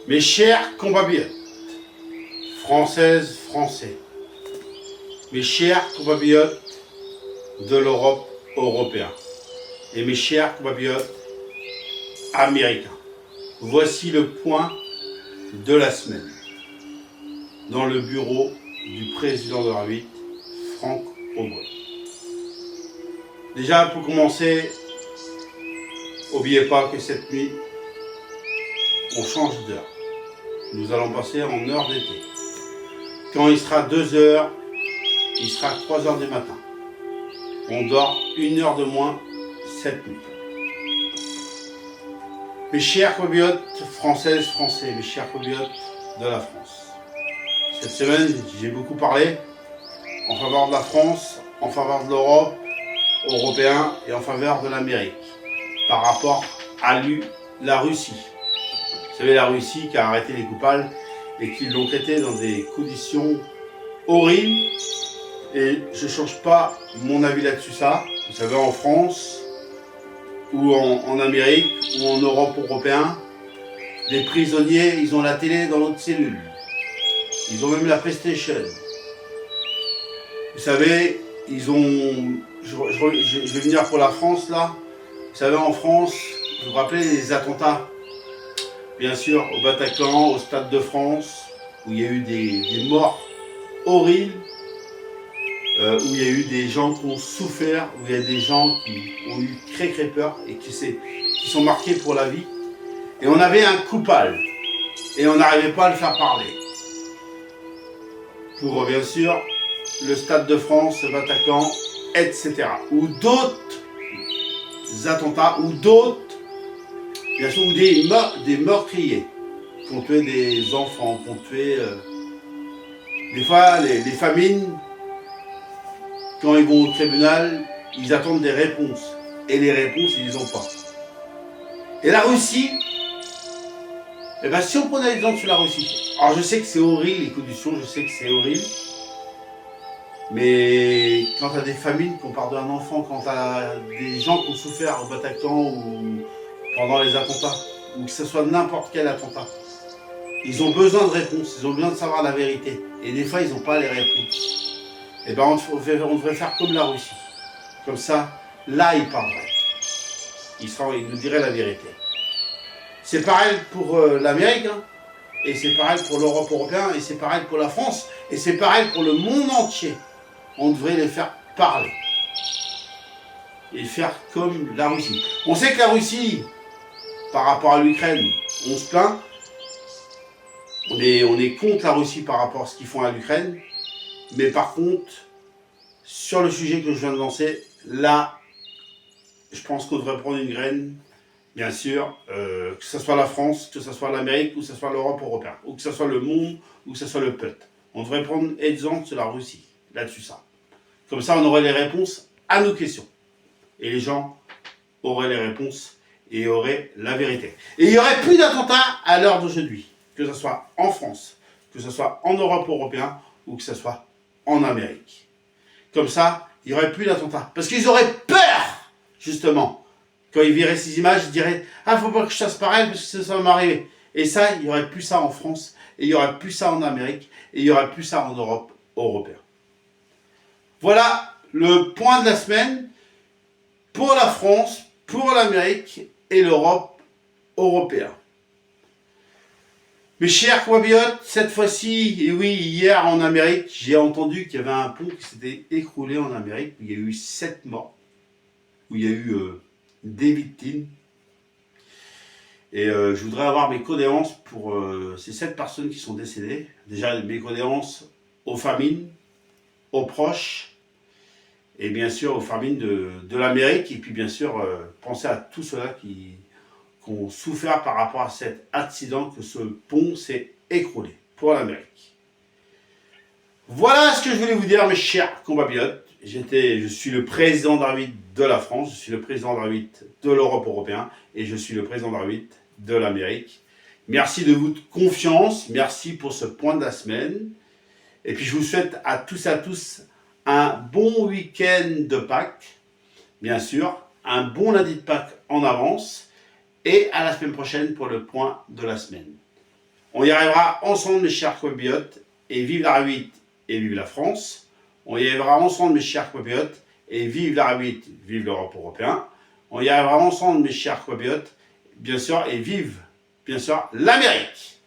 Mes chers compatriotes, françaises, français, mes chers compatriotes de l'Europe européenne et mes chers compatriotes américains, voici le point de la semaine dans le bureau du président de la République, Franck Aubry. Déjà, pour commencer, n'oubliez pas que cette nuit, on change d'heure. Nous allons passer en heure d'été. Quand il sera 2 heures, il sera 3 heures du matin. On dort 1 heure de moins cette nuit. Mes chers compatriotes françaises, français, mes chers compatriotes de la France. Cette semaine, j'ai beaucoup parlé en faveur de la France, en faveur de l'Europe, européen et en faveur de l'Amérique par rapport à la Russie. Vous savez, la Russie qui a arrêté les coupables et qui l'ont traité dans des conditions horribles. Et je ne change pas mon avis là-dessus, ça. Vous savez, en France, ou en Amérique, ou en Europe européenne, les prisonniers, ils ont la télé dans l'autre cellule. Ils ont même la PlayStation. Vous savez, ils ont... Je vais venir pour la France, là. Vous savez, en France, vous vous rappelez les attentats, bien sûr, au Bataclan, au Stade de France, où il y a eu des morts horribles, où il y a eu des gens qui ont souffert, où il y a des gens qui ont eu très peur et qui sont marqués pour la vie. Et on avait un coupable, et on n'arrivait pas à le faire parler. Pour, bien sûr, le Stade de France, le Bataclan, etc. Ou d'autres attentats, ou d'autres, bien sûr, ou des meurtriers qui ont tué des enfants, qui ont tué... Des fois, les familles, quand ils vont au tribunal, ils attendent des réponses. Et les réponses, ils les ont pas. Et la Russie, eh ben, si on prenait l'exemple sur la Russie, alors je sais que c'est horrible les conditions, je sais que c'est horrible, mais quand tu as des familles, qu'on parle d'un enfant, quand tu as des gens qui ont souffert au Bataclan ou pendant les attentats, ou que ce soit n'importe quel attentat, ils ont besoin de réponses, ils ont besoin de savoir la vérité. Et des fois, ils n'ont pas les réponses. Et bien, on devrait faire comme la Russie. Comme ça, là, ils parleraient. Ils nous diraient la vérité. C'est pareil pour l'Amérique, hein, et c'est pareil pour l'Europe européenne, et c'est pareil pour la France, et c'est pareil pour le monde entier. On devrait les faire parler. Et faire comme la Russie. On sait que la Russie, par rapport à l'Ukraine, on se plaint. On est contre la Russie par rapport à ce qu'ils font à l'Ukraine. Mais par contre, sur le sujet que je viens de lancer, là, je pense qu'on devrait prendre une graine, bien sûr, que ce soit la France, que ce soit l'Amérique, ou que ce soit l'Europe européenne, ou que ce soit le monde, ou que ce soit le peuple. On devrait prendre exemple sur la Russie, là-dessus ça. Comme ça, on aurait les réponses à nos questions. Et les gens auraient les réponses et auraient la vérité. Et il n'y aurait plus d'attentats à l'heure d'aujourd'hui, que ce soit en France, que ce soit en Europe européenne, ou que ce soit en Amérique. Comme ça, il n'y aurait plus d'attentats. Parce qu'ils auraient peur, justement. Quand ils verraient ces images, ils diraient « Ah, faut pas que je fasse pareil parce que ça va m'arriver. » Et ça, il n'y aurait plus ça en France, et il n'y aurait plus ça en Amérique, et il n'y aurait plus ça en Europe européenne. Voilà le point de la semaine pour la France, pour l'Amérique et l'Europe européenne. Mes chers compatriotes, cette fois-ci, et oui, hier en Amérique, j'ai entendu qu'il y avait un pont qui s'était écroulé en Amérique, où il y a eu 7 morts, où il y a eu des victimes. Et je voudrais avoir mes condoléances pour ces 7 personnes qui sont décédées. Déjà, mes condoléances aux familles, aux proches, et bien sûr aux familles de l'Amérique, et puis bien sûr, penser à tous ceux-là qui ont souffert par rapport à cet accident, que ce pont s'est écroulé pour l'Amérique. Voilà ce que je voulais vous dire, mes chers compatriotes. Je suis le président d'arbitre de la France, je suis le président d'arbitre de l'Europe européenne, et je suis le président d'arbitre de l'Amérique. Merci de votre confiance, merci pour ce point de la semaine. Et puis je vous souhaite à tous un bon week-end de Pâques, bien sûr, un bon lundi de Pâques en avance, et à la semaine prochaine pour le point de la semaine. On y arrivera ensemble, mes chers compatriotes, et vive la République et vive la France. On y arrivera ensemble, mes chers compatriotes, et vive la République, vive l'Europe européenne. On y arrivera ensemble, mes chers compatriotes, bien sûr, et vive, bien sûr, l'Amérique.